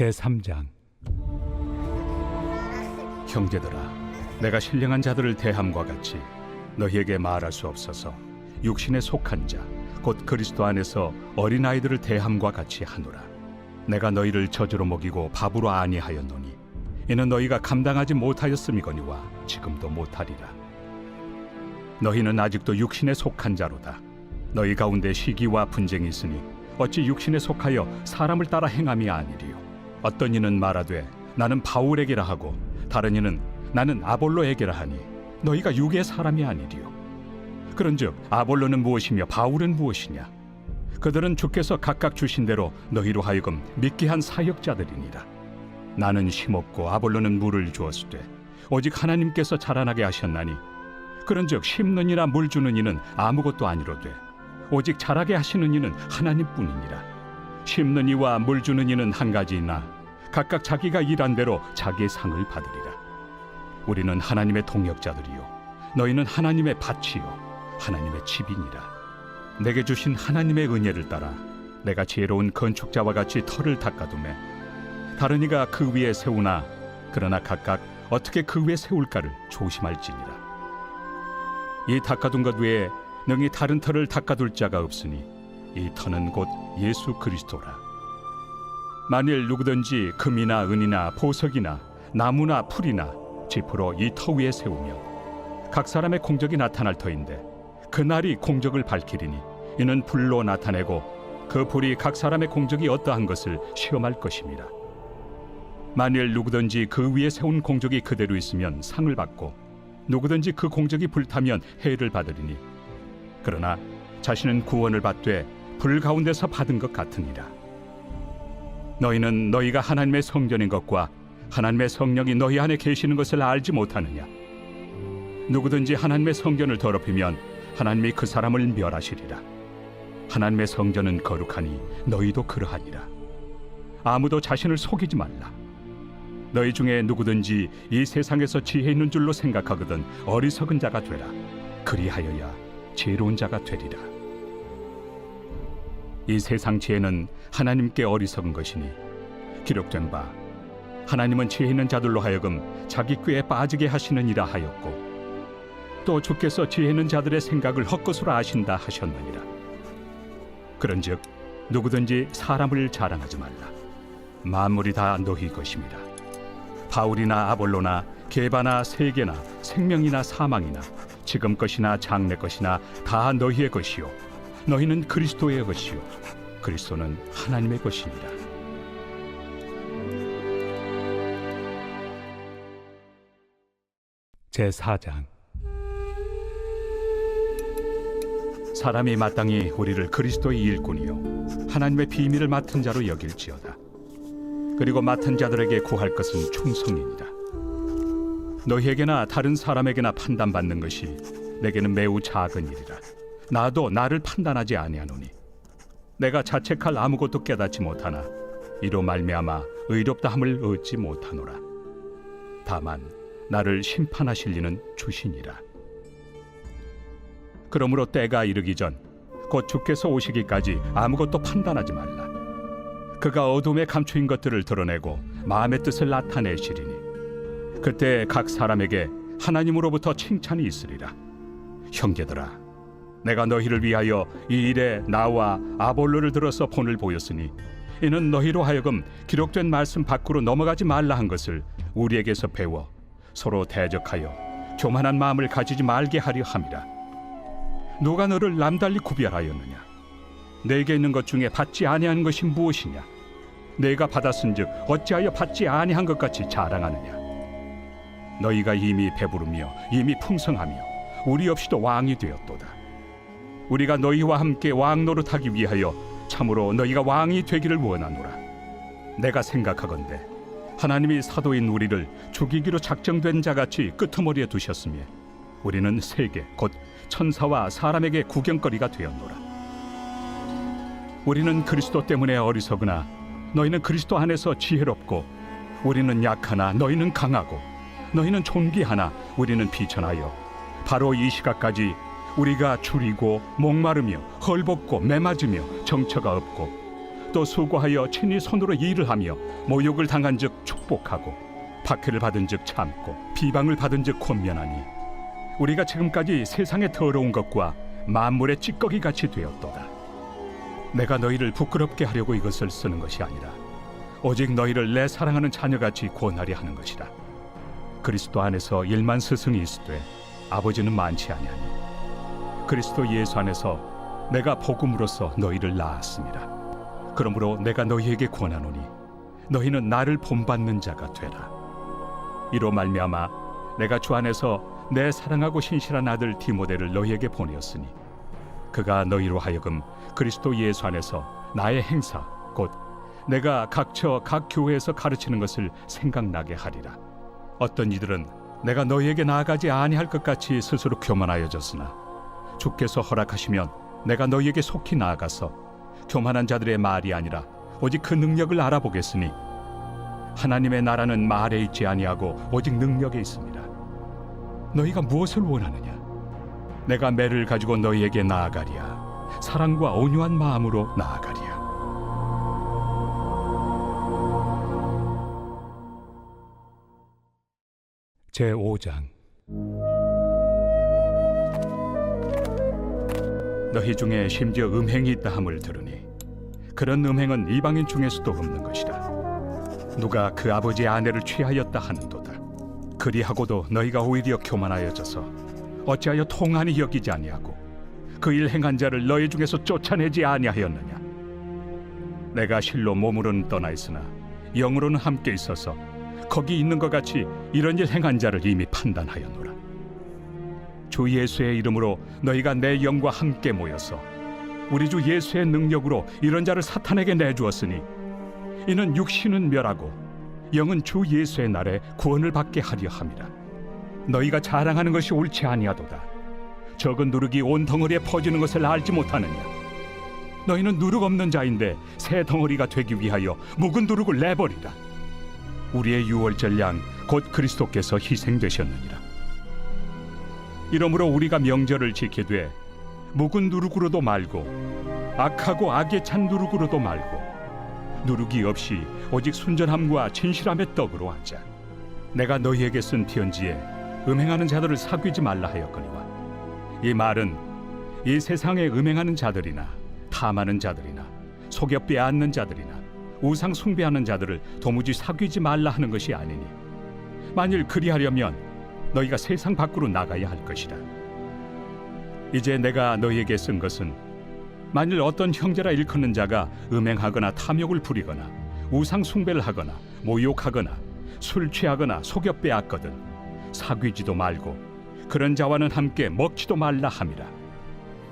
제3장. 형제들아, 내가 신령한 자들을 대함과 같이 너희에게 말할 수 없어서 육신에 속한 자, 곧 그리스도 안에서 어린아이들을 대함과 같이 하노라. 내가 너희를 저주로 먹이고 밥으로 아니하였노니 이는 너희가 감당하지 못하였음이거니와 지금도 못하리라. 너희는 아직도 육신에 속한 자로다. 너희 가운데 시기와 분쟁이 있으니 어찌 육신에 속하여 사람을 따라 행함이 아니리요. 어떤 이는 말하되 나는 바울에게라 하고 다른 이는 나는 아볼로에게라 하니 너희가 육의 사람이 아니리요. 그런즉 아볼로는 무엇이며 바울은 무엇이냐? 그들은 주께서 각각 주신 대로 너희로 하여금 믿게 한 사역자들이니라. 나는 심었고 아볼로는 물을 주었으되 오직 하나님께서 자라나게 하셨나니 그런즉 심는 이나 물 주는 이는 아무것도 아니로되 오직 자라게 하시는 이는 하나님뿐이니라. 심는 이와 물 주는 이는 한 가지이나 각각 자기가 일한 대로 자기의 상을 받으리라. 우리는 하나님의 동역자들이요 너희는 하나님의 밭이요 하나님의 집이니라. 내게 주신 하나님의 은혜를 따라 내가 지혜로운 건축자와 같이 터를 닦아두매 다른 이가 그 위에 세우나 그러나 각각 어떻게 그 위에 세울까를 조심할지니라. 이 닦아둔 것 외에 능히 다른 터를 닦아둘 자가 없으니 이 터는 곧 예수 그리스도라. 만일 누구든지 금이나 은이나 보석이나 나무나 풀이나 지프로 이 터 위에 세우면 각 사람의 공적이 나타날 터인데 그날이 공적을 밝히리니 이는 불로 나타내고 그 불이 각 사람의 공적이 어떠한 것을 시험할 것입니다. 만일 누구든지 그 위에 세운 공적이 그대로 있으면 상을 받고 누구든지 그 공적이 불타면 해를 받으리니 그러나 자신은 구원을 받되 불 가운데서 받은 것 같으니라. 너희는 너희가 하나님의 성전인 것과 하나님의 성령이 너희 안에 계시는 것을 알지 못하느냐? 누구든지 하나님의 성전을 더럽히면 하나님이 그 사람을 멸하시리라. 하나님의 성전은 거룩하니 너희도 그러하니라. 아무도 자신을 속이지 말라. 너희 중에 누구든지 이 세상에서 지혜 있는 줄로 생각하거든 어리석은 자가 되라. 그리하여야 지혜로운 자가 되리라. 이 세상 지혜는 하나님께 어리석은 것이니 기록된 바 하나님은 지혜 있는 자들로 하여금 자기 꾀에 빠지게 하시느니라 하였고 또 주께서 지혜 있는 자들의 생각을 헛것으로 아신다 하셨느니라. 그런즉 누구든지 사람을 자랑하지 말라. 만물이 다 너희 것입니다. 바울이나 아볼로나 게바나 세계나 생명이나 사망이나 지금 것이나 장래 것이나 다 너희의 것이요 너희는 그리스도의 것이요 그리스도는 하나님의 것이니라. 제4장. 사람이 마땅히 우리를 그리스도의 일꾼이요 하나님의 비밀을 맡은 자로 여길지어다. 그리고 맡은 자들에게 구할 것은 충성이니라. 너희에게나 다른 사람에게나 판단받는 것이 내게는 매우 작은 일이라. 나도 나를 판단하지 아니하노니 내가 자책할 아무것도 깨닫지 못하나 이로 말미암아 의롭다함을 얻지 못하노라. 다만 나를 심판하실 이는 주시니라. 그러므로 때가 이르기 전 곧 주께서 오시기까지 아무것도 판단하지 말라. 그가 어둠에 감추인 것들을 드러내고 마음의 뜻을 나타내시리니 그때 각 사람에게 하나님으로부터 칭찬이 있으리라. 형제들아, 내가 너희를 위하여 이 일에 나와 아볼로를 들어서 본을 보였으니 이는 너희로 하여금 기록된 말씀 밖으로 넘어가지 말라 한 것을 우리에게서 배워 서로 대적하여 교만한 마음을 가지지 말게 하려 함이라. 누가 너를 남달리 구별하였느냐? 내게 있는 것 중에 받지 아니한 것이 무엇이냐? 내가 받았은즉 어찌하여 받지 아니한 것 같이 자랑하느냐? 너희가 이미 배부르며 이미 풍성하며 우리 없이도 왕이 되었도다. 우리가 너희와 함께 왕 노릇하기 위하여 참으로 너희가 왕이 되기를 원하노라. 내가 생각하건대 하나님이 사도인 우리를 죽이기로 작정된 자같이 끄트머리에 두셨으며 우리는 세계 곧 천사와 사람에게 구경거리가 되었노라. 우리는 그리스도 때문에 어리석으나 너희는 그리스도 안에서 지혜롭고 우리는 약하나 너희는 강하고 너희는 존귀하나 우리는 비천하여 바로 이 시각까지 우리가 줄이고 목마르며 헐벗고 매맞으며 정처가 없고 또 수고하여 친히 손으로 일을 하며 모욕을 당한즉 축복하고 박해를 받은즉 참고 비방을 받은즉 권면하니 우리가 지금까지 세상의 더러운 것과 만물의 찌꺼기 같이 되었도다. 내가 너희를 부끄럽게 하려고 이것을 쓰는 것이 아니라 오직 너희를 내 사랑하는 자녀같이 권하려 하는 것이라. 그리스도 안에서 일만 스승이 있으되 아버지는 많지 아니하니 그리스도 예수 안에서 내가 복음으로써 너희를 낳았습니다. 그러므로 내가 너희에게 권하노니 너희는 나를 본받는 자가 되라. 이로 말미암아 내가 주 안에서 내 사랑하고 신실한 아들 디모데를 너희에게 보내었으니 그가 너희로 하여금 그리스도 예수 안에서 나의 행사 곧 내가 각처 각 교회에서 가르치는 것을 생각나게 하리라. 어떤 이들은 내가 너희에게 나아가지 아니할 것 같이 스스로 교만하여졌으나 주께서 허락하시면 내가 너희에게 속히 나아가서 교만한 자들의 말이 아니라 오직 그 능력을 알아보겠으니 하나님의 나라는 말에 있지 아니하고 오직 능력에 있습니다. 너희가 무엇을 원하느냐? 내가 매를 가지고 너희에게 나아가리야. 사랑과 온유한 마음으로 나아가리야. 제5장. 너희 중에 심지어 음행이 있다 함을 들으니 그런 음행은 이방인 중에서도 없는 것이라. 누가 그 아버지의 아내를 취하였다 하는도다. 그리하고도 너희가 오히려 교만하여져서 어찌하여 통한이 여기지 아니하고 그 일 행한 자를 너희 중에서 쫓아내지 아니하였느냐? 내가 실로 몸으로는 떠나 있으나 영으로는 함께 있어서 거기 있는 것 같이 이런 일 행한 자를 이미 판단하였노라. 주 예수의 이름으로 너희가 내 영과 함께 모여서 우리 주 예수의 능력으로 이런 자를 사탄에게 내주었으니 이는 육신은 멸하고 영은 주 예수의 날에 구원을 받게 하려 함이라. 너희가 자랑하는 것이 옳지 아니하도다. 적은 누룩이 온 덩어리에 퍼지는 것을 알지 못하느냐? 너희는 누룩 없는 자인데 새 덩어리가 되기 위하여 묵은 누룩을 내버리라. 우리의 유월절 양 곧 그리스도께서 희생되셨느니라. 이러므로 우리가 명절을 지키되 묵은 누룩으로도 말고 악하고 악에 찬 누룩으로도 말고 누룩이 없이 오직 순전함과 진실함의 떡으로 하자. 내가 너희에게 쓴 편지에 음행하는 자들을 사귀지 말라 하였거니와 이 말은 이 세상에 음행하는 자들이나 탐하는 자들이나 속여 빼앗는 자들이나 우상 숭배하는 자들을 도무지 사귀지 말라 하는 것이 아니니 만일 그리하려면 너희가 세상 밖으로 나가야 할 것이라. 이제 내가 너희에게 쓴 것은 만일 어떤 형제라 일컫는 자가 음행하거나 탐욕을 부리거나 우상 숭배를 하거나 모욕하거나 술 취하거나 속여 빼앗거든 사귀지도 말고 그런 자와는 함께 먹지도 말라 함이라.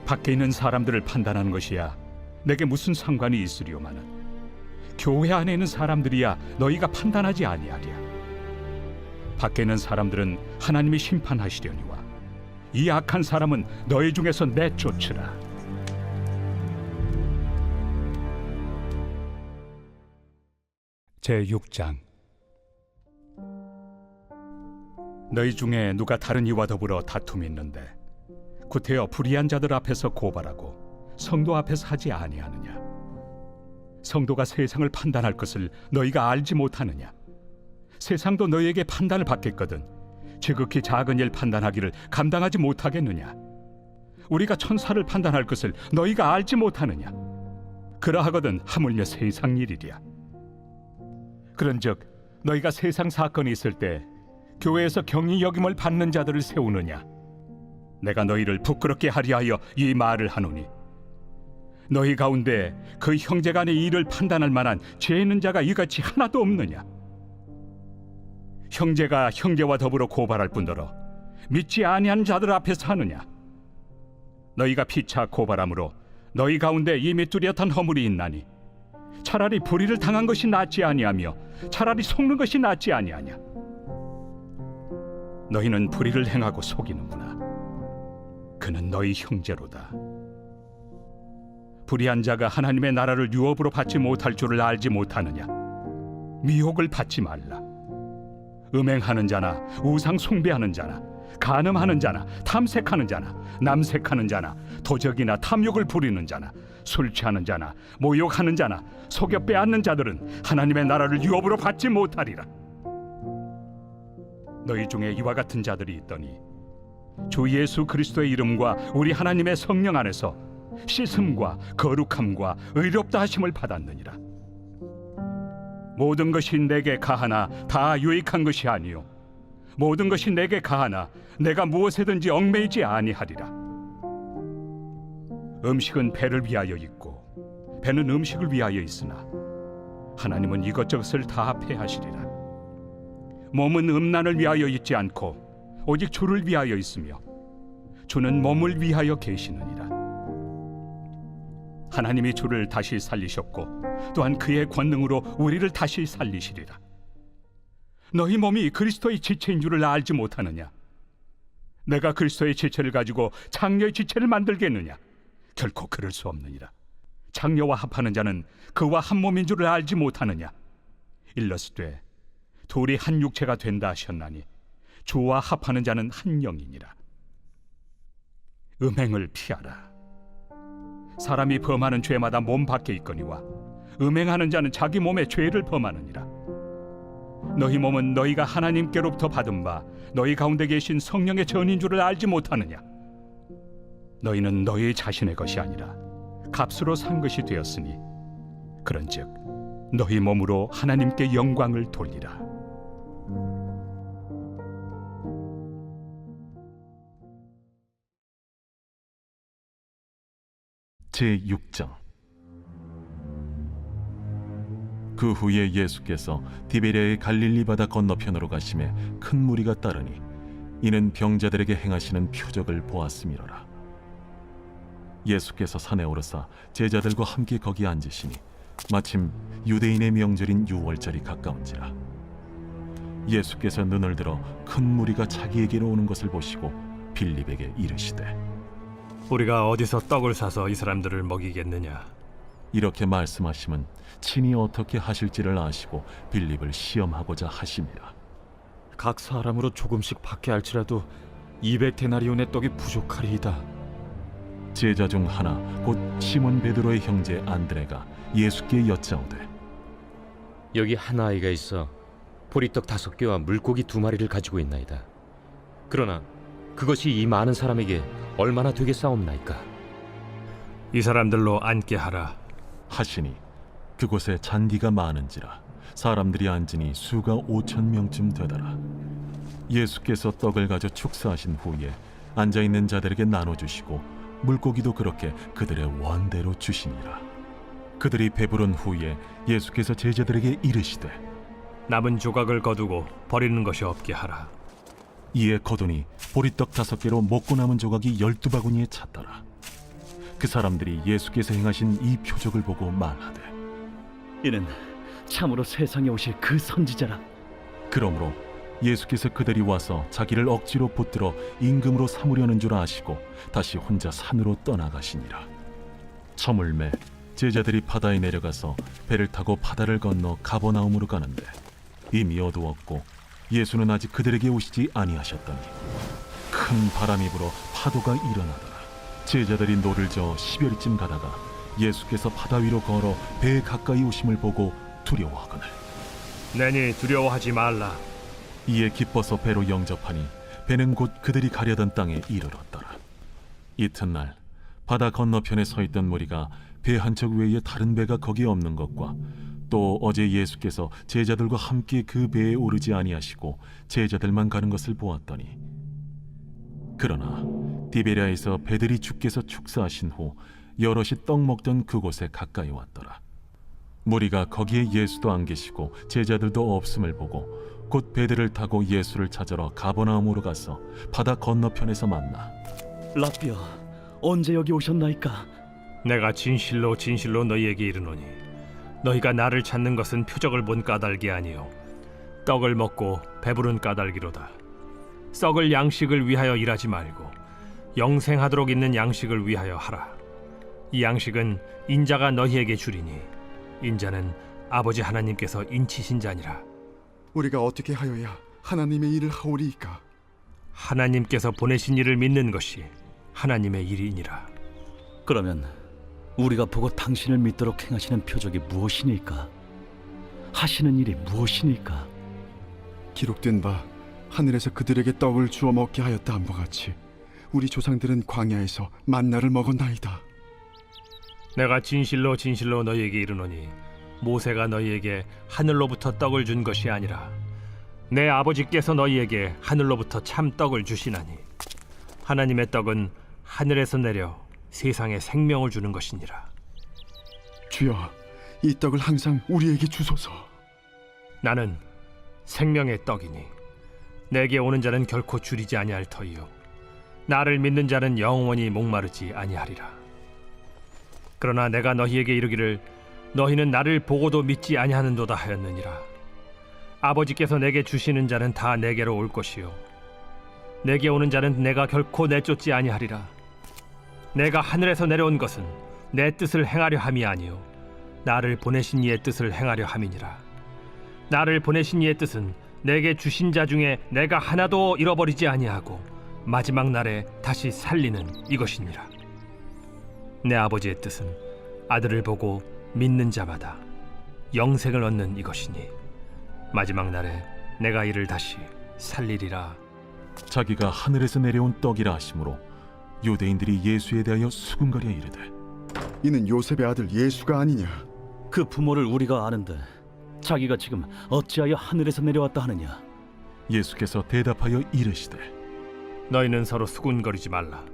밖에 있는 사람들을 판단하는 것이야 내게 무슨 상관이 있으리오마는 교회 안에 있는 사람들이야 너희가 판단하지 아니하랴. 밖에 있는 사람들은 하나님이 심판하시려니와 이 악한 사람은 너희 중에서 내쫓으라. 제6장. 너희 중에 누가 다른 이와 더불어 다툼이 있는데 구태여 불의한 자들 앞에서 고발하고 성도 앞에서 하지 아니하느냐? 성도가 세상을 판단할 것을 너희가 알지 못하느냐? 세상도 너희에게 판단을 받겠거든 지극히 작은 일 판단하기를 감당하지 못하겠느냐? 우리가 천사를 판단할 것을 너희가 알지 못하느냐? 그러하거든 하물며 세상 일이랴. 그런즉 너희가 세상 사건이 있을 때 교회에서 경히 여김을 받는 자들을 세우느냐? 내가 너희를 부끄럽게 하려 하여 이 말을 하노니 너희 가운데 그 형제 간의 일을 판단할 만한 죄 있는 자가 이같이 하나도 없느냐? 형제가 형제와 더불어 고발할 뿐더러 믿지 아니한 자들 앞에서 하느냐? 너희가 피차 고발함으로 너희 가운데 이미 뚜렷한 허물이 있나니 차라리 불의를 당한 것이 낫지 아니하며 차라리 속는 것이 낫지 아니하냐? 너희는 불의를 행하고 속이는구나. 그는 너희 형제로다. 불의한 자가 하나님의 나라를 유업으로 받지 못할 줄을 알지 못하느냐? 미혹을 받지 말라. 음행하는 자나 우상 숭배하는 자나 간음하는 자나 탐색하는 자나 남색하는 자나 도적이나 탐욕을 부리는 자나 술 취하는 자나 모욕하는 자나 속여 빼앗는 자들은 하나님의 나라를 유업으로 받지 못하리라. 너희 중에 이와 같은 자들이 있더니 주 예수 그리스도의 이름과 우리 하나님의 성령 안에서 씻음과 거룩함과 의롭다 하심을 받았느니라. 모든 것이 내게 가하나 다 유익한 것이 아니요 모든 것이 내게 가하나 내가 무엇에든지 얽매이지 아니하리라. 음식은 배를 위하여 있고 배는 음식을 위하여 있으나 하나님은 이것저것을 다 패하시리라. 몸은 음란을 위하여 있지 않고 오직 주를 위하여 있으며 주는 몸을 위하여 계시느니라. 하나님이 주를 다시 살리셨고 또한 그의 권능으로 우리를 다시 살리시리라. 너희 몸이 그리스도의 지체인 줄을 알지 못하느냐? 내가 그리스도의 지체를 가지고 장녀의 지체를 만들겠느냐? 결코 그럴 수 없느니라. 장녀와 합하는 자는 그와 한 몸인 줄을 알지 못하느냐? 일러스되 둘이 한 육체가 된다 하셨나니 주와 합하는 자는 한 영이니라. 음행을 피하라. 사람이 범하는 죄마다 몸 밖에 있거니와 음행하는 자는 자기 몸에 죄를 범하느니라. 너희 몸은 너희가 하나님께로부터 받은 바 너희 가운데 계신 성령의 전인 줄을 알지 못하느냐? 너희는 너희 자신의 것이 아니라 값으로 산 것이 되었으니 그런즉 너희 몸으로 하나님께 영광을 돌리라. 제6장. 그 후에 예수께서 디베랴의 갈릴리 바다 건너편으로 가심에 큰 무리가 따르니 이는 병자들에게 행하시는 표적을 보았음이로라. 예수께서 산에 오르사 제자들과 함께 거기 앉으시니 마침 유대인의 명절인 유월절이 가까운지라. 예수께서 눈을 들어 큰 무리가 자기에게로 오는 것을 보시고 빌립에게 이르시되 우리가 어디서 떡을 사서 이 사람들을 먹이겠느냐? 이렇게 말씀하심은 친히 어떻게 하실지를 아시고 빌립을 시험하고자 하심이라. 각 사람으로 조금씩 받게 할지라도 200데나리온의 떡이 부족하리이다. 제자 중 하나 곧 시몬 베드로의 형제 안드레가 예수께 여짜오되 여기 한 아이가 있어 보리떡 5개와 물고기 2마리를 가지고 있나이다. 그러나 그것이 이 많은 사람에게 얼마나 되겠사옵나이까? 이 사람들로 앉게 하라. 하시니 그곳에 잔디가 많은지라 사람들이 앉으니 수가 5,000명쯤 되더라. 예수께서 떡을 가져 축사하신 후에 앉아있는 자들에게 나눠주시고 물고기도 그렇게 그들의 원대로 주시니라. 그들이 배부른 후에 예수께서 제자들에게 이르시되 남은 조각을 거두고 버리는 것이 없게 하라. 이에 거두니 보리떡 5개로 먹고 남은 조각이 12바구니에 찼더라. 그 사람들이 예수께서 행하신 이 표적을 보고 말하되 이는 참으로 세상에 오실 그 선지자라. 그러므로 예수께서 그들이 와서 자기를 억지로 붙들어 임금으로 삼으려는 줄 아시고 다시 혼자 산으로 떠나가시니라. 저물매 제자들이 바다에 내려가서 배를 타고 바다를 건너 가버나움으로 가는데 이미 어두웠고 예수는 아직 그들에게 오시지 아니하셨더니 큰 바람이 불어 파도가 일어나더라. 제자들이 노를 저어 10여리쯤 가다가 예수께서 바다 위로 걸어 배에 가까이 오심을 보고 두려워하거늘 내니 두려워하지 말라. 이에 기뻐서 배로 영접하니 배는 곧 그들이 가려던 땅에 이르렀더라. 이튿날 바다 건너편에 서 있던 무리가 배 한 척 외에 다른 배가 거기 없는 것과 또 어제 예수께서 제자들과 함께 그 배에 오르지 아니하시고 제자들만 가는 것을 보았더니 그러나 디베랴에서 배들이 주께서 축사하신 후 여럿이 떡 먹던 그곳에 가까이 왔더라. 무리가 거기에 예수도 안 계시고 제자들도 없음을 보고 곧 배들을 타고 예수를 찾으러 가버나움으로 가서 바다 건너편에서 만나 라삐어, 언제 여기 오셨나이까? 내가 진실로 진실로 너희에게 이르노니 너희가 나를 찾는 것은 표적을 본 까닭이 아니요 떡을 먹고 배부른 까닭이로다. 썩을 양식을 위하여 일하지 말고 영생하도록 있는 양식을 위하여 하라. 이 양식은 인자가 너희에게 주리니 인자는 아버지 하나님께서 인치신 자니라. 우리가 어떻게 하여야 하나님의 일을 하오리이까? 하나님께서 보내신 이를 믿는 것이 하나님의 일이니라. 그러면 우리가 보고 당신을 믿도록 행하시는 표적이 무엇이니까? 하시는 일이 무엇이니까? 기록된 바 하늘에서 그들에게 떡을 주어 먹게 하였다 함과 같이 우리 조상들은 광야에서 만나를 먹었나이다. 내가 진실로 진실로 너희에게 이르노니 모세가 너희에게 하늘로부터 떡을 준 것이 아니라 내 아버지께서 너희에게 하늘로부터 참 떡을 주시나니 하나님의 떡은 하늘에서 내려 세상에 생명을 주는 것이니라. 주여, 이 떡을 항상 우리에게 주소서. 나는 생명의 떡이니 내게 오는 자는 결코 줄이지 아니할 터이요 나를 믿는 자는 영원히 목마르지 아니하리라. 그러나 내가 너희에게 이르기를 너희는 나를 보고도 믿지 아니하는도다 하였느니라. 아버지께서 내게 주시는 자는 다 내게로 올 것이요 내게 오는 자는 내가 결코 내쫓지 아니하리라. 내가 하늘에서 내려온 것은 내 뜻을 행하려 함이 아니요 나를 보내신 이의 뜻을 행하려 함이니라. 나를 보내신 이의 뜻은 내게 주신 자 중에 내가 하나도 잃어버리지 아니하고 마지막 날에 다시 살리는 이것이니라. 내 아버지의 뜻은 아들을 보고 믿는 자마다 영생을 얻는 이것이니 마지막 날에 내가 이를 다시 살리리라. 자기가 하늘에서 내려온 떡이라 하심으로 유대인들이 예수에 대하여 수군거려 이르되 이는 요셉의 아들 예수가 아니냐? 그 부모를 우리가 아는데 자기가 지금 어찌하여 하늘에서 내려왔다 하느냐? 예수께서 대답하여 이르시되 너희는 서로 수군거리지 말라.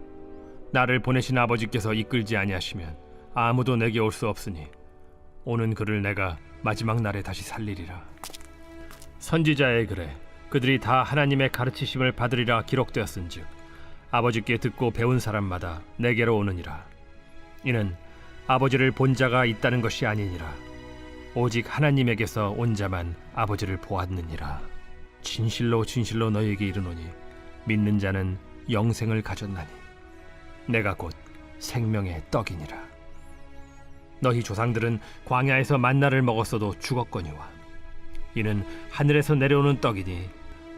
나를 보내신 아버지께서 이끌지 아니하시면 아무도 내게 올 수 없으니 오는 그를 내가 마지막 날에 다시 살리리라. 선지자의 글에 그들이 다 하나님의 가르치심을 받으리라 기록되었은즉 아버지께 듣고 배운 사람마다 내게로 오느니라. 이는 아버지를 본 자가 있다는 것이 아니니라. 오직 하나님에게서 온 자만 아버지를 보았느니라. 진실로 진실로 너희에게 이르노니 믿는 자는 영생을 가졌나니 내가 곧 생명의 떡이니라. 너희 조상들은 광야에서 만나를 먹었어도 죽었거니와 이는 하늘에서 내려오는 떡이니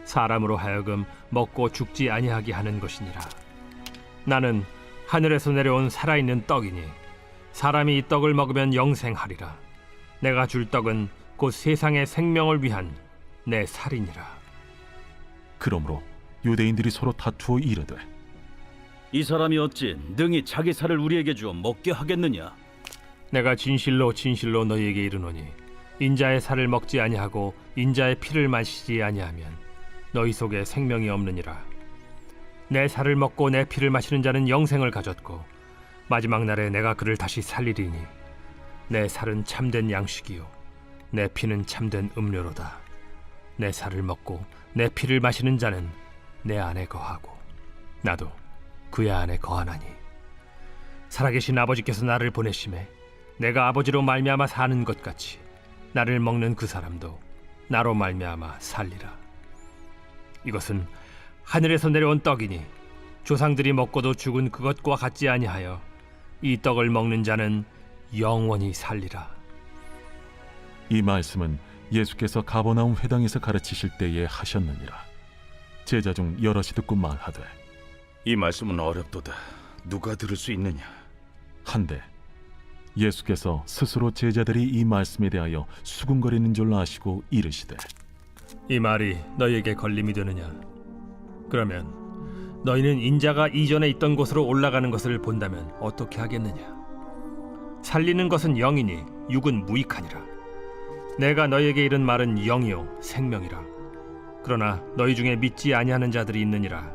사람으로 하여금 먹고 죽지 아니하게 하는 것이니라. 나는 하늘에서 내려온 살아있는 떡이니 사람이 이 떡을 먹으면 영생하리라. 내가 줄 떡은 곧 세상의 생명을 위한 내 살이니라. 그러므로 유대인들이 서로 다투어 이르되 이 사람이 어찌 능히 자기 살을 우리에게 주어 먹게 하겠느냐? 내가 진실로 진실로 너희에게 이르노니 인자의 살을 먹지 아니하고 인자의 피를 마시지 아니하면 너희 속에 생명이 없느니라. 내 살을 먹고 내 피를 마시는 자는 영생을 가졌고 마지막 날에 내가 그를 다시 살리리니 내 살은 참된 양식이요 내 피는 참된 음료로다. 내 살을 먹고 내 피를 마시는 자는 내 안에 거하고 나도 그의 안에 거하나니 살아계신 아버지께서 나를 보내심에 내가 아버지로 말미암아 사는 것 같이 나를 먹는 그 사람도 나로 말미암아 살리라. 이것은 하늘에서 내려온 떡이니 조상들이 먹고도 죽은 그것과 같지 아니하여 이 떡을 먹는 자는 영원히 살리라. 이 말씀은 예수께서 가버나움 회당에서 가르치실 때에 하셨느니라. 제자 중 여럿이 듣고 말하되 이 말씀은 어렵도다. 누가 들을 수 있느냐? 한데 예수께서 스스로 제자들이 이 말씀에 대하여 수군거리는 줄 아시고 이르시되 이 말이 너희에게 걸림이 되느냐? 그러면 너희는 인자가 이전에 있던 곳으로 올라가는 것을 본다면 어떻게 하겠느냐? 살리는 것은 영이니 육은 무익하니라. 내가 너희에게 이른 말은 영이요 생명이라. 그러나 너희 중에 믿지 아니하는 자들이 있느니라.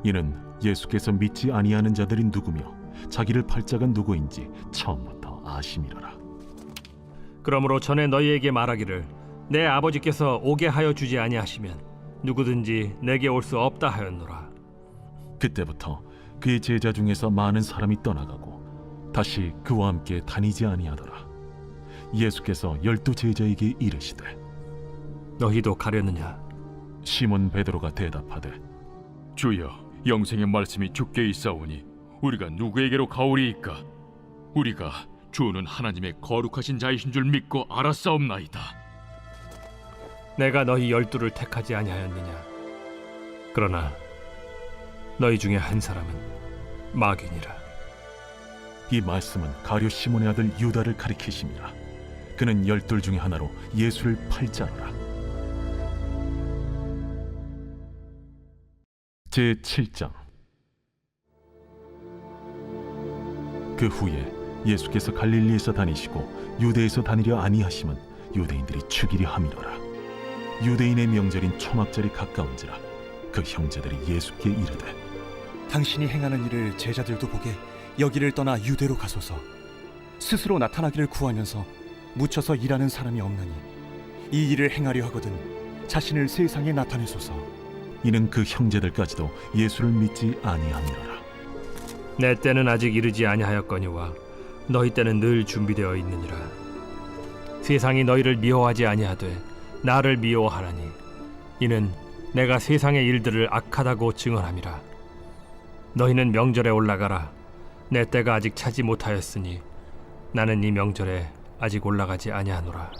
이는 예수께서 믿지 아니하는 자들이 누구며 자기를 팔 자가 누구인지 처음부터 아심이로라. 그러므로 전에 너희에게 말하기를 내 아버지께서 오게 하여 주지 아니하시면 누구든지 내게 올 수 없다 하였노라. 그때부터 그의 제자 중에서 많은 사람이 떠나가고 다시 그와 함께 다니지 아니하더라. 예수께서 12 제자에게 이르시되 너희도 가려느냐? 시몬 베드로가 대답하되 주여, 영생의 말씀이 주께 있사오니 우리가 누구에게로 가오리이까? 우리가 주는 하나님의 거룩하신 자이신 줄 믿고 알았사옵나이다. 내가 너희 12를 택하지 아니하였느냐? 그러나 너희 중에 한 사람은 마귀니라. 이 말씀은 가룟 시몬의 아들 유다를 가리키심이라. 그는 12 중에 하나로 예수를 팔자로라. 제7장. 그 후에 예수께서 갈릴리에서 다니시고 유대에서 다니려 아니하심은 유대인들이 죽이려 함이로라. 유대인의 명절인 초막절이 가까운지라. 그 형제들이 예수께 이르되 당신이 행하는 일을 제자들도 보게 여기를 떠나 유대로 가소서. 스스로 나타나기를 구하면서 묻혀서 일하는 사람이 없나니 이 일을 행하려 하거든 자신을 세상에 나타내소서. 이는 그 형제들까지도 예수를 믿지 아니함이로라. 내 때는 아직 이르지 아니하였거니와 너희 때는 늘 준비되어 있느니라. 세상이 너희를 미워하지 아니하되 나를 미워하라니 이는 내가 세상의 일들을 악하다고 증언함이라. 너희는 명절에 올라가라. 내 때가 아직 차지 못하였으니 나는 이 명절에 아직 올라가지 아니하노라.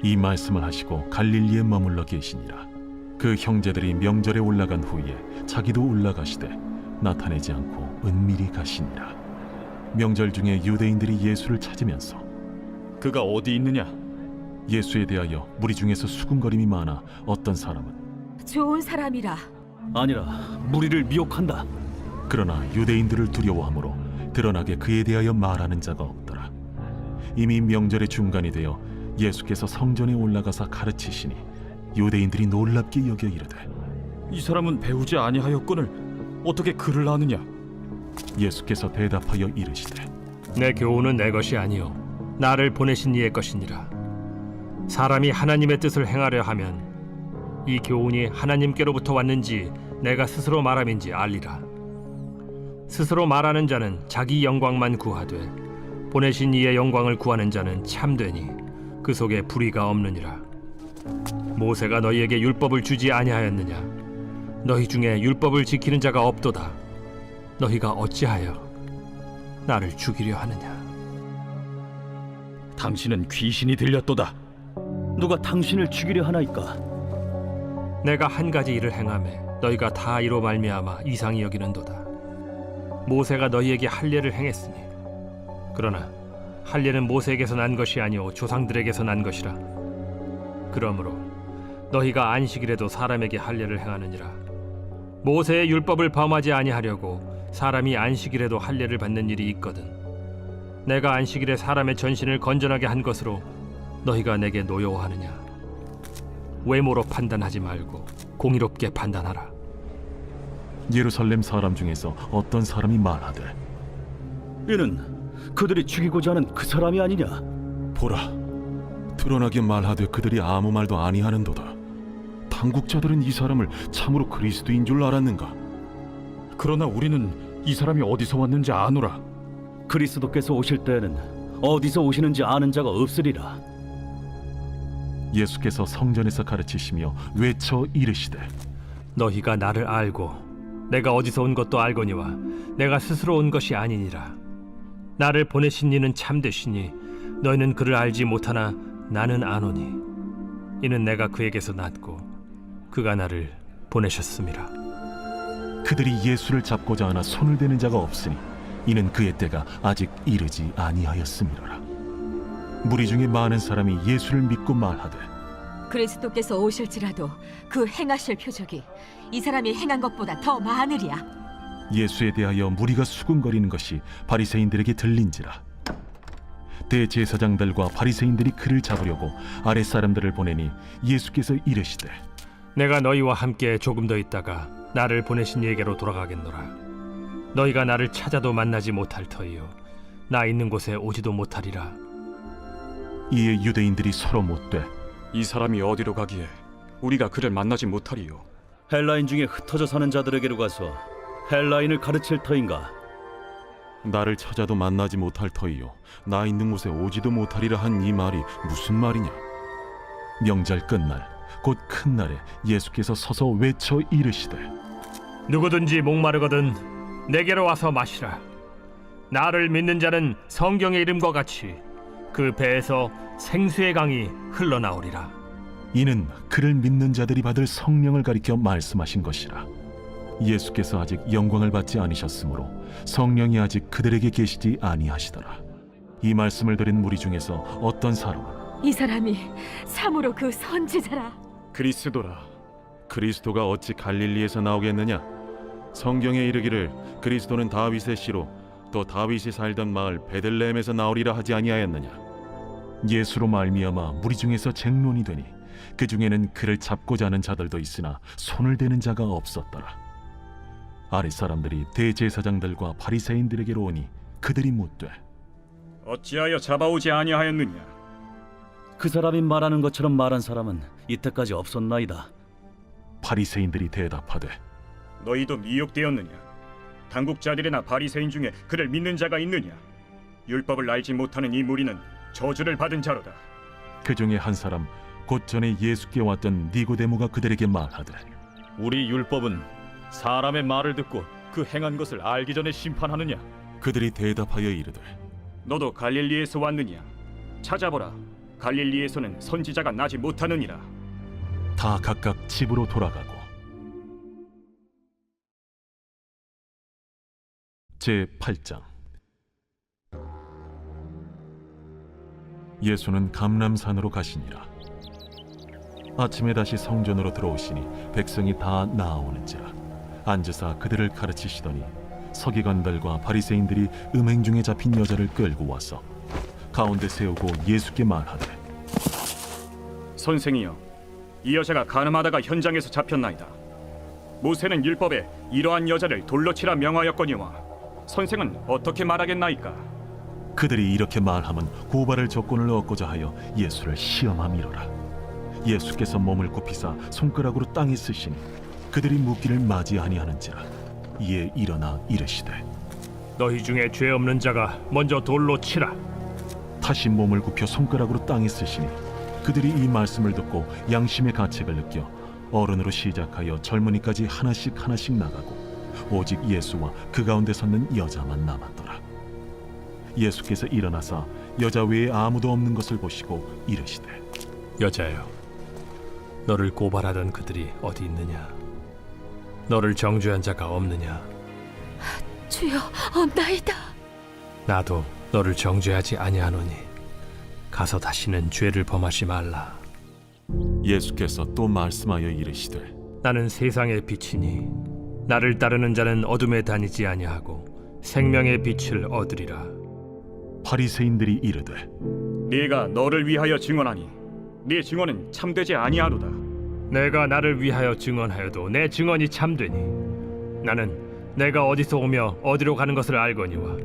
이 말씀을 하시고 갈릴리에 머물러 계시니라. 그 형제들이 명절에 올라간 후에 자기도 올라가시되 나타내지 않고 은밀히 가시니라. 명절 중에 유대인들이 예수를 찾으면서 그가 어디 있느냐? 예수에 대하여 무리 중에서 수군거림이 많아 어떤 사람은 좋은 사람이라. 아니라 무리를 미혹한다. 그러나 유대인들을 두려워하므로 드러나게 그에 대하여 말하는 자가 없더라. 이미 명절의 중간이 되어 예수께서 성전에 올라가사 가르치시니 유대인들이 놀랍게 여겨 이르되 이 사람은 배우지 아니하였거늘 어떻게 그를 아느냐? 예수께서 대답하여 이르시되 내 교훈은 내 것이 아니요 나를 보내신 이의 것이니라. 사람이 하나님의 뜻을 행하려 하면 이 교훈이 하나님께로부터 왔는지 내가 스스로 말함인지 알리라. 스스로 말하는 자는 자기 영광만 구하되 보내신 이의 영광을 구하는 자는 참되니 그 속에 불의가 없느니라. 모세가 너희에게 율법을 주지 아니하였느냐? 너희 중에 율법을 지키는 자가 없도다. 너희가 어찌하여 나를 죽이려 하느냐? 당신은 귀신이 들렸도다. 누가 당신을 죽이려 하나이까? 내가 한 가지 일을 행하매 너희가 다 이로 말미암아 이상히 여기는도다. 모세가 너희에게 할례를 행했으니 그러나 할례는 모세에게서 난 것이 아니오 조상들에게서 난 것이라. 그러므로 너희가 안식일에도 사람에게 할례를 행하느니라. 모세의 율법을 범하지 아니하려고 사람이 안식일에도 할례를 받는 일이 있거든. 내가 안식일에 사람의 전신을 건전하게 한 것으로 너희가 내게 노여워하느냐? 외모로 판단하지 말고 공의롭게 판단하라. 예루살렘 사람 중에서 어떤 사람이 말하되 이는 그들이 죽이고자 하는 그 사람이 아니냐? 보라, 드러나게 말하되 그들이 아무 말도 아니하는도다. 당국자들은 이 사람을 참으로 그리스도인 줄 알았는가? 그러나 우리는 이 사람이 어디서 왔는지 아노라. 그리스도께서 오실 때에는 어디서 오시는지 아는 자가 없으리라. 예수께서 성전에서 가르치시며 외쳐 이르시되 너희가 나를 알고 내가 어디서 온 것도 알거니와 내가 스스로 온 것이 아니니라. 나를 보내신 이는 참되시니 너희는 그를 알지 못하나 나는 아노니 이는 내가 그에게서 났고 그가 나를 보내셨음이라. 그들이 예수를 잡고자 하나 손을 대는 자가 없으니 이는 그의 때가 아직 이르지 아니하였음이로라. 무리 중에 많은 사람이 예수를 믿고 말하되 그리스도께서 오실지라도 그 행하실 표적이 이 사람이 행한 것보다 더 많으리야. 예수에 대하여 무리가 수군거리는 것이 바리새인들에게 들린지라. 대제사장들과 바리새인들이 그를 잡으려고 아랫 사람들을 보내니 예수께서 이르시되 내가 너희와 함께 조금 더 있다가 나를 보내신 이에게로 돌아가겠노라. 너희가 나를 찾아도 만나지 못할 터이요 나 있는 곳에 오지도 못하리라. 이에 유대인들이 서로 묻되 이 사람이 어디로 가기에 우리가 그를 만나지 못하리요? 헬라인 중에 흩어져 사는 자들에게로 가서 헬라인을 가르칠 터인가? 나를 찾아도 만나지 못할 터이요 나 있는 곳에 오지도 못하리라 한 이 말이 무슨 말이냐? 명절 끝날 곧 큰 날에 예수께서 서서 외쳐 이르시되 누구든지 목마르거든 내게로 와서 마시라. 나를 믿는 자는 성경의 이름과 같이 그 배에서 생수의 강이 흘러나오리라. 이는 그를 믿는 자들이 받을 성령을 가리켜 말씀하신 것이라. 예수께서 아직 영광을 받지 아니셨으므로 성령이 아직 그들에게 계시지 아니하시더라. 이 말씀을 들은 무리 중에서 어떤 사람은 이 사람이 참으로 그 선지자라. 그리스도라. 그리스도가 어찌 갈릴리에서 나오겠느냐? 성경에 이르기를 그리스도는 다윗의 씨로 또 다윗이 살던 마을 베들레헴에서 나오리라 하지 아니하였느냐? 예수로 말미암아 무리 중에서 쟁론이 되니 그 중에는 그를 잡고자 하는 자들도 있으나 손을 대는 자가 없었더라. 아랫 사람들이 대제사장들과 바리새인들에게로 오니 그들이 묻되 어찌하여 잡아오지 아니하였느냐? 그 사람이 말하는 것처럼 말한 사람은 이때까지 없었나이다. 바리새인들이 대답하되 너희도 미혹되었느냐? 당국자들이나 바리새인 중에 그를 믿는 자가 있느냐? 율법을 알지 못하는 이 무리는 저주를 받은 자로다. 그 중에 한 사람 곧 전에 예수께 왔던 니고데모가 그들에게 말하되 우리 율법은 사람의 말을 듣고 그 행한 것을 알기 전에 심판하느냐? 그들이 대답하여 이르되 너도 갈릴리에서 왔느냐? 찾아보라. 갈릴리에서는 선지자가 나지 못하느니라. 다 각각 집으로 돌아가고 제8장 예수는 감람산으로 가시니라. 아침에 다시 성전으로 들어오시니 백성이 다 나아오는지라 앉으사 그들을 가르치시더니 서기관들과 바리새인들이 음행 중에 잡힌 여자를 끌고 와서 가운데 세우고 예수께 말하되 선생이여, 이 여자가 간음하다가 현장에서 잡혔나이다. 모세는 율법에 이러한 여자를 돌로 치라 명하였거니와 선생은 어떻게 말하겠나이까? 그들이 이렇게 말하면 고발할 조건을 얻고자 하여 예수를 시험함이로라. 예수께서 몸을 굽히사 손가락으로 땅에 쓰시니 그들이 묻기를 맞이 아니하는지라. 이에 일어나 이르시되 너희 중에 죄 없는 자가 먼저 돌로 치라. 다시 몸을 굽혀 손가락으로 땅에 쓰시니 그들이 이 말씀을 듣고 양심의 가책을 느껴 어른으로 시작하여 젊은이까지 하나씩 나가고 오직 예수와 그 가운데 섰는 여자만 남았더라. 예수께서 일어나사 여자 외에 아무도 없는 것을 보시고 이르시되 여자여, 너를 고발하던 그들이 어디 있느냐? 너를 정죄한 자가 없느냐? 주여, 없나이다. 나도 너를 정죄하지 아니하노니 가서 다시는 죄를 범하지 말라. 예수께서 또 말씀하여 이르시되 나는 세상의 빛이니 나를 따르는 자는 어둠에 다니지 아니하고 생명의 빛을 얻으리라. 바리새인들이 이르되 네가 너를 위하여 증언하니 네 증언은 참되지 아니하로다. 내가 나를 위하여 증언하여도 내 증언이 참되니 나는 내가 어디서 오며 어디로 가는 것을 알거니와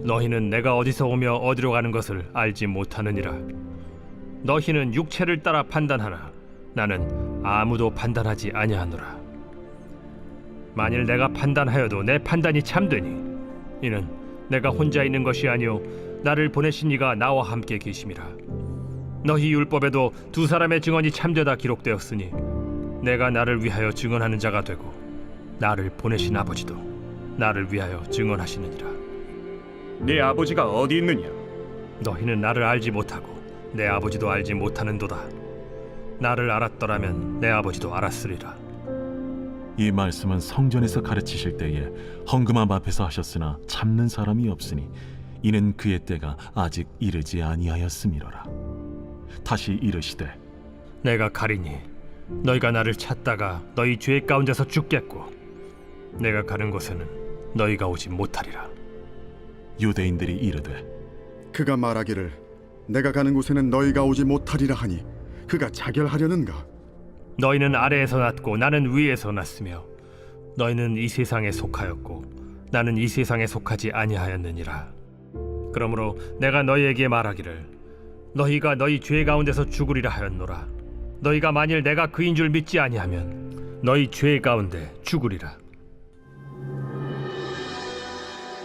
너희는 내가 어디서 오며 어디로 가는 것을 알지 못하느니라. 너희는 육체를 따라 판단하나 나는 아무도 판단하지 아니하노라. 만일 내가 판단하여도 내 판단이 참되니 이는 내가 혼자 있는 것이 아니요 나를 보내신 이가 나와 함께 계심이라. 너희 율법에도 두 사람의 증언이 참되다 기록되었으니 내가 나를 위하여 증언하는 자가 되고 나를 보내신 아버지도 나를 위하여 증언하시느니라. 네 아버지가 어디 있느냐? 너희는 나를 알지 못하고 내 아버지도 알지 못하는도다. 나를 알았더라면 내 아버지도 알았으리라. 이 말씀은 성전에서 가르치실 때에 헌금함 앞에서 하셨으나 참는 사람이 없으니 이는 그의 때가 아직 이르지 아니하였음이로라. 다시 이르시되 내가 가리니 너희가 나를 찾다가 너희 죄 가운데서 죽겠고 내가 가는 곳에는 너희가 오지 못하리라. 유대인들이 이르되 그가 말하기를 내가 가는 곳에는 너희가 오지 못하리라 하니 그가 자결하려는가? 너희는 아래에서 났고 나는 위에서 났으며 너희는 이 세상에 속하였고 나는 이 세상에 속하지 아니하였느니라. 그러므로 내가 너희에게 말하기를 너희가 너희 죄 가운데서 죽으리라 하였노라. 너희가 만일 내가 그인 줄 믿지 아니하면 너희 죄 가운데 죽으리라.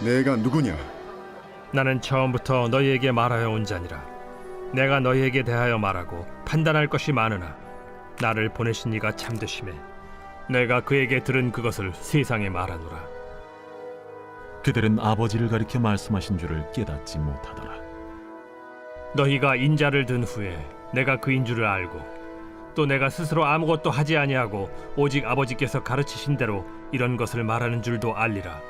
내가 누구냐? 나는 처음부터 너희에게 말하여 온 자니라. 내가 너희에게 대하여 말하고 판단할 것이 많으나 나를 보내신 이가 참되심에 내가 그에게 들은 그것을 세상에 말하노라. 그들은 아버지를 가리켜 말씀하신 줄을 깨닫지 못하더라. 너희가 인자를 든 후에 내가 그인 줄을 알고 또 내가 스스로 아무것도 하지 아니하고 오직 아버지께서 가르치신 대로 이런 것을 말하는 줄도 알리라.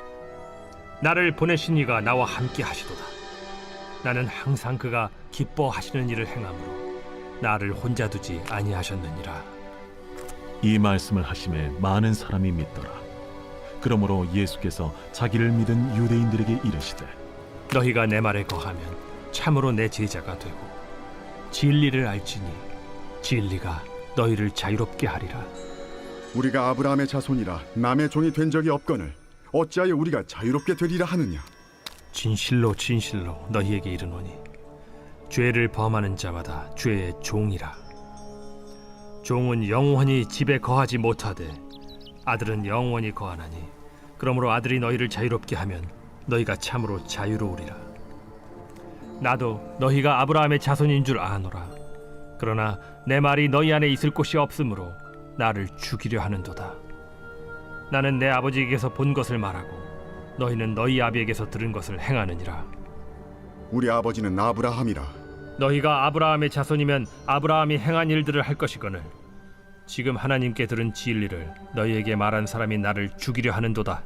나를 보내신 이가 나와 함께 하시도다. 나는 항상 그가 기뻐하시는 일을 행함으로 나를 혼자 두지 아니하셨느니라. 이 말씀을 하심에 많은 사람이 믿더라. 그러므로 예수께서 자기를 믿은 유대인들에게 이르시되 너희가 내 말에 거하면 참으로 내 제자가 되고 진리를 알지니 진리가 너희를 자유롭게 하리라. 우리가 아브라함의 자손이라 남의 종이 된 적이 없거늘 어찌하여 우리가 자유롭게 되리라 하느냐? 진실로 진실로 너희에게 이르노니 죄를 범하는 자마다 죄의 종이라. 종은 영원히 집에 거하지 못하되 아들은 영원히 거하나니 그러므로 아들이 너희를 자유롭게 하면 너희가 참으로 자유로우리라. 나도 너희가 아브라함의 자손인 줄 아노라. 그러나 내 말이 너희 안에 있을 곳이 없으므로 나를 죽이려 하는도다. 나는 내 아버지에게서 본 것을 말하고 너희는 너희 아비에게서 들은 것을 행하느니라. 우리 아버지는 아브라함이라. 너희가 아브라함의 자손이면 아브라함이 행한 일들을 할 것이거늘 지금 하나님께 들은 진리를 너희에게 말한 사람이 나를 죽이려 하는도다.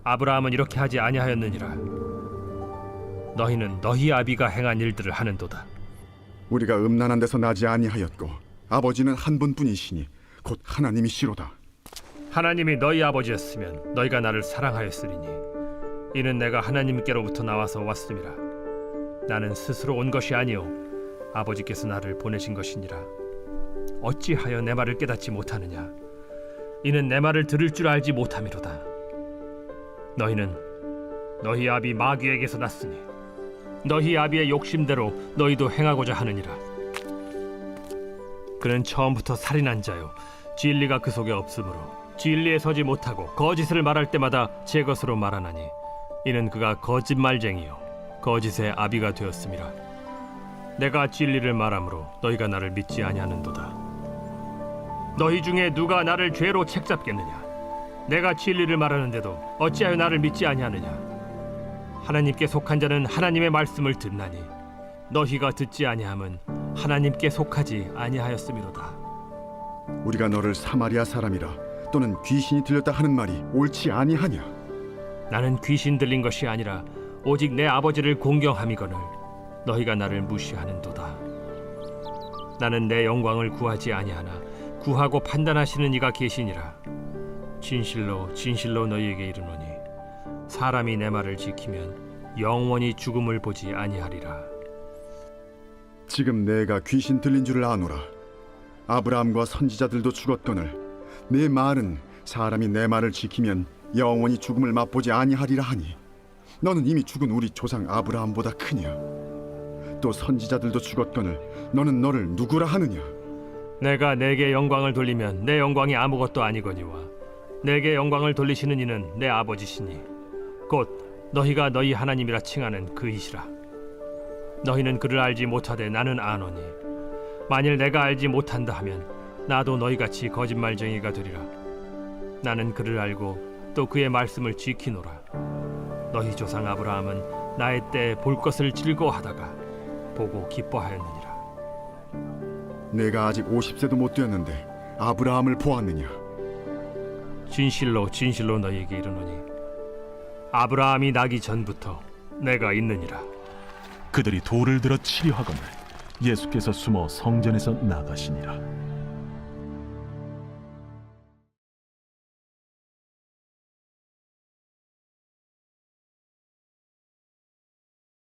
아브라함은 이렇게 하지 아니하였느니라. 너희는 너희 아비가 행한 일들을 하는도다. 우리가 음란한 데서 나지 아니하였고 아버지는 한 분뿐이시니 곧 하나님이시로다. 하나님이 너희 아버지였으면 너희가 나를 사랑하였으리니 이는 내가 하나님께로부터 나와서 왔음이라. 나는 스스로 온 것이 아니요 아버지께서 나를 보내신 것이니라. 어찌하여 내 말을 깨닫지 못하느냐? 이는 내 말을 들을 줄 알지 못함이로다. 너희는 너희 아비 마귀에게서 났으니 너희 아비의 욕심대로 너희도 행하고자 하느니라. 그는 처음부터 살인한 자요 진리가 그 속에 없으므로 진리에 서지 못하고 거짓을 말할 때마다 제 것으로 말하나니 이는 그가 거짓말쟁이요 거짓의 아비가 되었음이라. 내가 진리를 말하므로 너희가 나를 믿지 아니하는도다. 너희 중에 누가 나를 죄로 책잡겠느냐? 내가 진리를 말하는데도 어찌하여 나를 믿지 아니하느냐? 하나님께 속한 자는 하나님의 말씀을 듣나니 너희가 듣지 아니함은 하나님께 속하지 아니하였음이로다. 우리가 너를 사마리아 사람이라 또는 귀신이 들렸다 하는 말이 옳지 아니하냐? 나는 귀신 들린 것이 아니라 오직 내 아버지를 공경함이거늘 너희가 나를 무시하는도다. 나는 내 영광을 구하지 아니하나 구하고 판단하시는 이가 계시니라. 진실로 진실로 너희에게 이르노니 사람이 내 말을 지키면 영원히 죽음을 보지 아니하리라. 지금 내가 귀신 들린 줄을 아노라. 아브라함과 선지자들도 죽었거늘 내 말은 사람이 내 말을 지키면 영원히 죽음을 맛보지 아니하리라 하니 너는 이미 죽은 우리 조상 아브라함보다 크냐? 또 선지자들도 죽었거늘 너는 너를 누구라 하느냐? 내가 내게 영광을 돌리면 내 영광이 아무것도 아니거니와 내게 영광을 돌리시는 이는 내 아버지시니 곧 너희가 너희 하나님이라 칭하는 그이시라. 너희는 그를 알지 못하되 나는 아노니 만일 내가 알지 못한다 하면 나도 너희같이 거짓말쟁이가 되리라. 나는 그를 알고 또 그의 말씀을 지키노라. 너희 조상 아브라함은 나의 때에 볼 것을 즐거워하다가 보고 기뻐하였느니라. 내가 아직 50세도 못 되었는데 아브라함을 보았느냐? 진실로 진실로 너희에게 이르노니 아브라함이 나기 전부터 내가 있느니라. 그들이 돌을 들어 치려 하거늘 예수께서 숨어 성전에서 나가시니라.